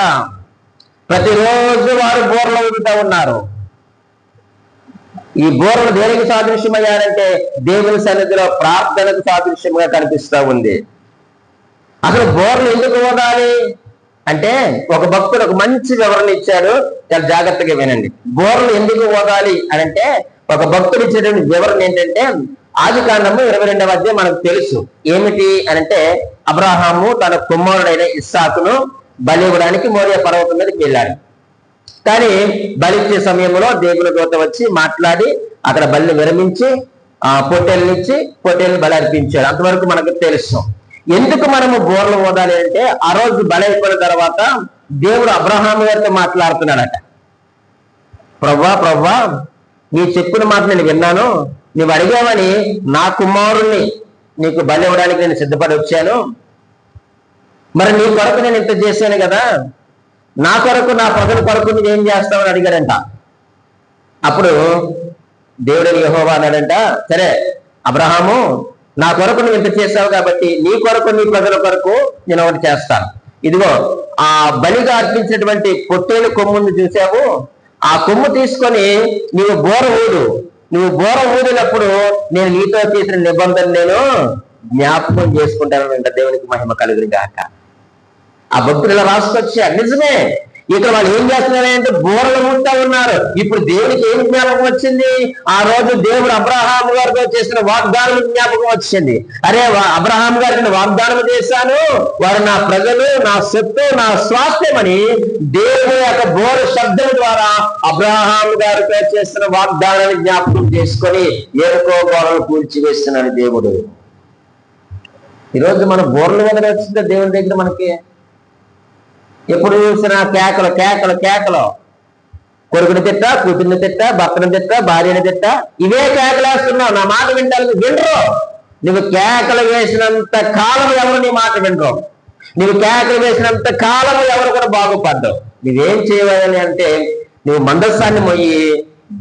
ప్రతిరోజు వారు బోర్లు ఊదుతా ఉన్నారు. ఈ బోర్లు దేనికి సాదృశ్యమయ్యారంటే దేవుని సన్నిధిలో ప్రార్థనకు సాదృశ్యంగా కనిపిస్తా ఉంది. అసలు బోర్లు ఎందుకు ఊదాలి అంటే ఒక భక్తుడు ఒక మంచి వివరణ ఇచ్చాడు. చాలా జాగ్రత్తగా వినండి. బోర్లు ఎందుకు ఊదాలి అనంటే ఒక భక్తుడు ఇచ్చేటువంటి వివరణ ఏంటంటే ఆదికాండము 22వ అధ్యాయం మనకు తెలుసు. ఏమిటి అనంటే అబ్రహాము తన కుమారుడైన ఇస్సాకును బలి ఇవ్వడానికి మోరియా పర్వతం మీదకి వెళ్ళాడు. కానీ బలిచ్చే సమయంలో దేవుని దూత వచ్చి మాట్లాడి అక్కడ బలిని విరమించి పొట్టేళ్ళనిచ్చి పొట్టేళ్ళని బలి అర్పించాడు. అంతవరకు మనకు తెలుసు. ఎందుకు మనము బోర్లు ఊదాలి అంటే ఆ రోజు బలి అయిపోయిన తర్వాత దేవుడు అబ్రహాము గారితో మాట్లాడుతున్నాడట. ప్రవ్వా నీ చెప్పిన మాట నేను విన్నాను. నువ్వు అడిగావని నా కుమారుణ్ణి నీకు బలి ఇవ్వడానికి నేను సిద్ధపడి వచ్చాను. మరి నీ కొరకు నేను ఇంత చేశాను కదా, నా కొరకు నా ప్రజల కొరకు నువ్వు ఏం చేస్తావని అడిగాడంట. అప్పుడు దేవుడు యెహోవా అన్నాడంట, సరే అబ్రహాము, నా కొరకు నువ్వు ఇంత చేస్తావు కాబట్టి నీ కొరకు నీ ప్రజల కొరకు నేను ఒకటి చేస్తాను. ఇదిగో ఆ బలిగా అర్పించినటువంటి పొట్టేలు కొమ్ముని చూసావు, ఆ కొమ్ము తీసుకొని నువ్వు బోర ఊదినప్పుడు నేను నీతో చేసిన నిబంధన నేను జ్ఞాపకం చేసుకుంటానంట. దేవునికి మహిమ కలుగును గాక. ఆ భక్తులు ఇలా రాసుకొచ్చారు. నిజమే, ఇక్కడ వాళ్ళు ఏం చేస్తున్నారంటే బోరలు ఊడుతా ఉన్నారు. ఇప్పుడు దేవునికి ఏం జ్ఞాపకం వచ్చింది? ఆ రోజు దేవుడు అబ్రహాము గారితో చేసిన వాగ్దానం జ్ఞాపకం వచ్చింది. అరే, అబ్రహాము గారికి వాగ్దానం చేశాను, వారు నా ప్రజలు, నా సొత్తు, నా స్వాస్థ్యమని దేవుని యొక్క బోర శబ్దం ద్వారా అబ్రహాము గారితో చేసిన వాగ్దానాన్ని జ్ఞాపకం చేసుకొని ఎరుకో గోడలు కూల్చివేస్తున్నాడు దేవుడు. ఈరోజు మన బోర్లు వదిలి వచ్చిందో దేవుని దగ్గర మనకి ఎప్పుడు చూసినా కేకలు కేకలు కేకలు. కొడుకుని తిట్ట, కూతుర్ని తిట్ట, భర్తను తిట్ట, భార్యని తిట్ట, ఇవే కేకలేస్తున్నావు. నా మాట వింటాను వినరు. నువ్వు కేకలు వేసినంత కాలం ఎవరు నీ మాట వినరు. నువ్వు కేకలు వేసినంత కాలం ఎవరు కూడా బాగుపడ్డావు. నువ్వేం చేయాలి అంటే నువ్వు మందస్సాన్ని మొయ్యి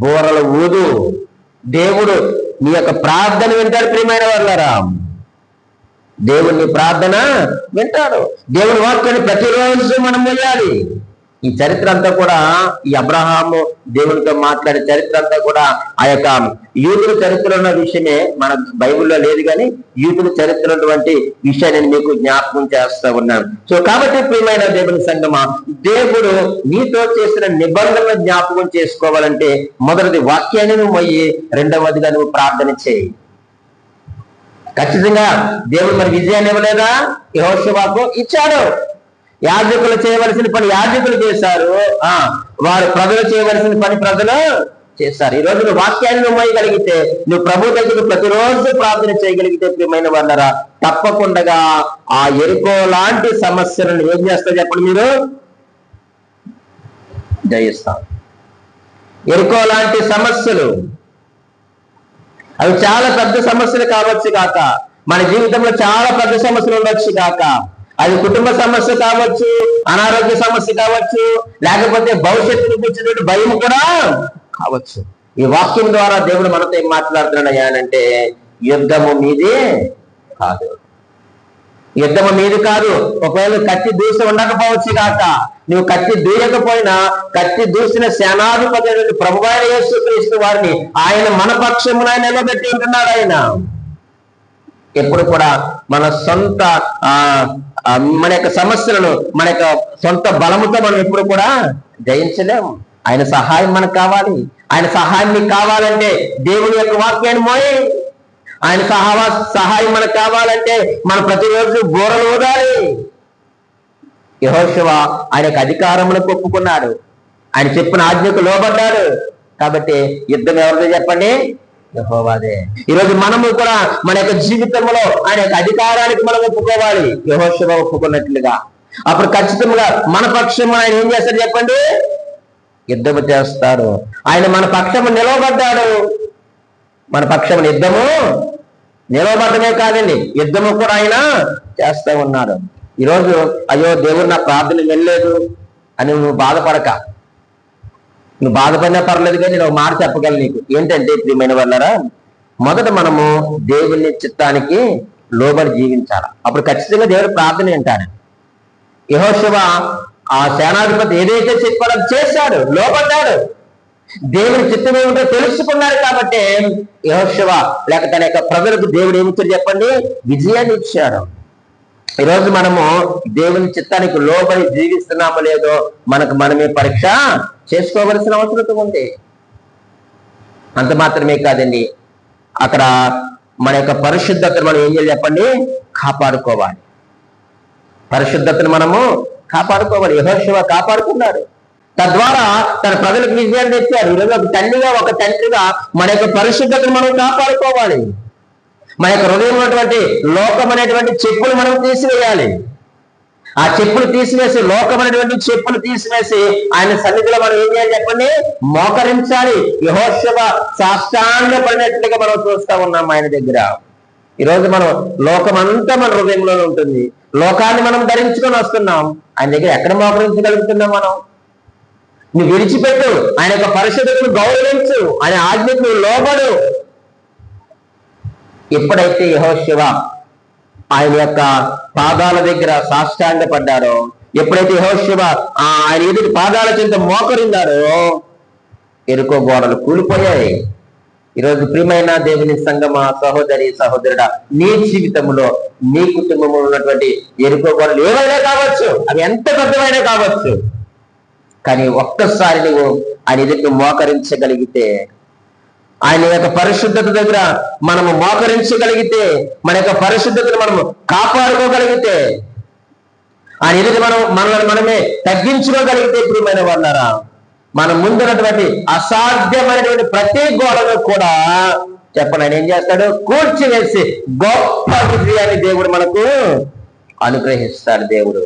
బోరలు ఊదు. దేవుడు నీ యొక్క ప్రార్థన వింటాడు. ప్రియమైన వాళ్ళారా, దేవుని ప్రార్థన వింటాడు. దేవుని వాక్యాన్ని ప్రతిరోజు మనం మొయ్యాలి. ఈ చరిత్ర అంతా కూడా ఈ అబ్రహాము దేవునితో మాట్లాడే చరిత్ర అంతా కూడా ఆ యొక్క యూదుల చరిత్ర ఉన్న విషయమే. మన బైబిల్లో లేదు, కానీ యూదుల చరిత్ర ఉన్నటువంటి విషయాన్ని మీకు జ్ఞాపకం చేస్తా ఉన్నాను. సో కాబట్టి ప్రియమైన దేవుని సంగమా, దేవుడు నీతో చేసిన నిబంధనలు జ్ఞాపకం చేసుకోవాలంటే మొదటిది వాక్యాన్ని నువ్వు మొయ్యి, రెండవదిగా నువ్వు ప్రార్థన చేయి. ఖచ్చితంగా దేవుడు మరి విజయాన్ని ఇవ్వలేదా? యెహోషువకు ఇచ్చాడు. యాజకులు చేయవలసిన పని యాజకులు చేశారు, వారు ప్రజలు చేయవలసిన పని ప్రజలు చేశారు. ఈ రోజు నువ్వు వాక్యాన్ని నువ్వు మోయగలిగితే, నువ్వు ప్రభు దగ్గర ప్రతిరోజు ప్రార్థన చేయగలిగితే ప్రియమైన వాళ్ళరా, తప్పకుండా ఆ ఎరుకో లాంటి సమస్యలను ఏం చేస్తారు చెప్పండి, మీరు జయిస్తాం. ఎరుకో లాంటి సమస్యలు అవి చాలా పెద్ద సమస్యలు కావచ్చు కాక, మన జీవితంలో చాలా పెద్ద సమస్యలు ఉండొచ్చు కాక, అది కుటుంబ సమస్య కావచ్చు, అనారోగ్య సమస్య కావచ్చు, లేకపోతే భవిష్యత్తుకు కూర్చున్నటువంటి భయం కూడా కావచ్చు. ఈ వాక్యం ద్వారా దేవుడు మనతో ఏం మాట్లాడుతున్నాడు అంటే యుద్ధము మీదే కాదు, యుద్ధము మీది కాదు. ఒకవేళ కత్తి దూసి ఉండకపోవచ్చు కాక, నువ్వు కత్తి దూయకపోయినా కత్తి దూసిన సేనాధిపతి ప్రభువైన యేసుక్రీస్తు వారిని ఆయన మన పక్షమున నిలబెట్టి ఉంటున్నాడు. ఆయన ఎప్పుడు కూడా మన సొంత మన యొక్క సమస్యలను మన యొక్క సొంత బలముతో మనం ఎప్పుడు కూడా జయించలేము. ఆయన సహాయం మనకు కావాలి. ఆయన సహాయం మీకు కావాలంటే దేవుని యొక్క వాక్యాన్ని మోయి. ఆయన సహాయం మనకు కావాలంటే మనం ప్రతిరోజు బూరలు ఊదాలి. యెహోషువ ఆయన యొక్క అధికారములకు ఒప్పుకున్నాడు, ఆయన చెప్పిన ఆజ్ఞకు లోబడ్డాడు. కాబట్టి యుద్ధం ఎవరిదో చెప్పండి? యెహోవాదే. ఈరోజు మనము కూడా మన యొక్క జీవితంలో ఆయన యొక్క అధికారానికి మనం ఒప్పుకోవాలి, యెహోషువ ఒప్పుకున్నట్లుగా. అప్పుడు ఖచ్చితంగా మన పక్షం ఆయన ఏం చేస్తాడు చెప్పండి? యుద్ధము చేస్తాడు. ఆయన మన పక్షము నిలవబడ్డాడు. మన పక్షము యుద్ధము నిలవబడ్డమే కాదండి, యుద్ధము కూడా ఆయన చేస్తూ ఉన్నాడు. ఈరోజు అయ్యో దేవుడు నా ప్రార్థన వెళ్ళలేదు అని నువ్వు బాధపడక, నువ్వు బాధపడినా పర్లేదు, కానీ నేను ఒక మాట చెప్పగలను నీకు. ఏంటంటే ప్రియమైన వాళ్ళారా, మొదట మనము దేవుని చిత్తానికి లోబడి జీవించాలి. అప్పుడు ఖచ్చితంగా దేవుడు ప్రార్థన వింటాడు. యెహోషువ ఆ సేనాధిపతి ఏదైతే చెప్పాడో చేశాడు, లోబడ్డాడు. దేవుని చిత్తం ఏమిటో తెలుసుకున్నాడు. కాబట్టి యెహోషువ లేక తన యొక్క ప్రజలకు దేవుడు ఏమిచ్చాడు చెప్పండి? విజయాన్ని ఇచ్చాడు. ఈరోజు మనము దేవుని చిత్తానికి లోబడి జీవిస్తున్నామో లేదో మనకు మనమే పరీక్ష చేసుకోవలసిన అవసరం ఉంది. అంత మాత్రమే కాదండి, అక్కడ మన యొక్క పరిశుద్ధతను మనం ఏం చేయాలి చెప్పండి? కాపాడుకోవాలి. పరిశుద్ధతను మనము కాపాడుకోవాలి. యెహోషువ కాపాడుకున్నాడు. తద్వారా తన ప్రజలకు విజయాన్ని తెచ్చాడు. ఈరోజు ఒక తండ్రిగా మన యొక్క పరిశుద్ధతను మనం కాపాడుకోవాలి. మన యొక్క హృదయం ఉన్నటువంటి లోకం అనేటువంటి చెప్పులు మనం తీసివేయాలి. ఆ చెప్పులు తీసివేసి, లోకం అనేటువంటి చెప్పులు తీసివేసి ఆయన సన్నిధిలో మనం ఏం చేయాలి చెప్పండి? మోకరించాలి. యెహోషువ సాష్టాంగ పడినట్లుగా మనం చూస్తా ఉన్నాం ఆయన దగ్గర. ఈరోజు మనం లోకమంతా మన హృదయంలోనే ఉంటుంది. లోకాన్ని మనం ధరించుకొని వస్తున్నాం. ఆయన దగ్గర ఎక్కడ మోకరించగలుగుతున్నాం మనం? నువ్వు విడిచిపెట్టు, ఆయన యొక్క పరిశుద్ధతను గౌరవించు, ఆయన ఆజ్ఞకు లోబడు. ఎప్పుడైతే యెహోషువ ఆయన యొక్క పాదాల దగ్గర సాష్టాంగ పడ్డారో, ఎప్పుడైతే యెహోషువ ఆయన ఎదుటి పాదాల చెంత మోకరిందారో, ఎరుకో గోడలు కూలిపోయాయి. ఈరోజు ప్రియమైన దేవుని సంగమా, సహోదరి సహోదరుడా, నీ జీవితంలో నీ కుటుంబంలో ఉన్నటువంటి ఎరుకో గోడలు ఏవైనా కావచ్చు, అవి ఎంత పెద్దవైనా కావచ్చు, కానీ ఒక్కసారి నువ్వు ఆయన ఎదుటి మోకరించగలిగితే, ఆయన యొక్క పరిశుద్ధత దగ్గర మనము మోకరించగలిగితే, మన యొక్క పరిశుద్ధతను మనము కాపాడుకోగలిగితే, ఆయన ఎదుటి మనల్ని మనమే తగ్గించుకోగలిగితే, ప్రియమైన వాళ్ళారా, మన ముందున్నటువంటి అసాధ్యమైనటువంటి ప్రతి గోడను కూడా చెప్పండి ఆయన ఏం చేస్తాడు? కూర్చివేసి గొప్ప విజయాన్ని దేవుడు మనకు అనుగ్రహిస్తాడు. దేవుడు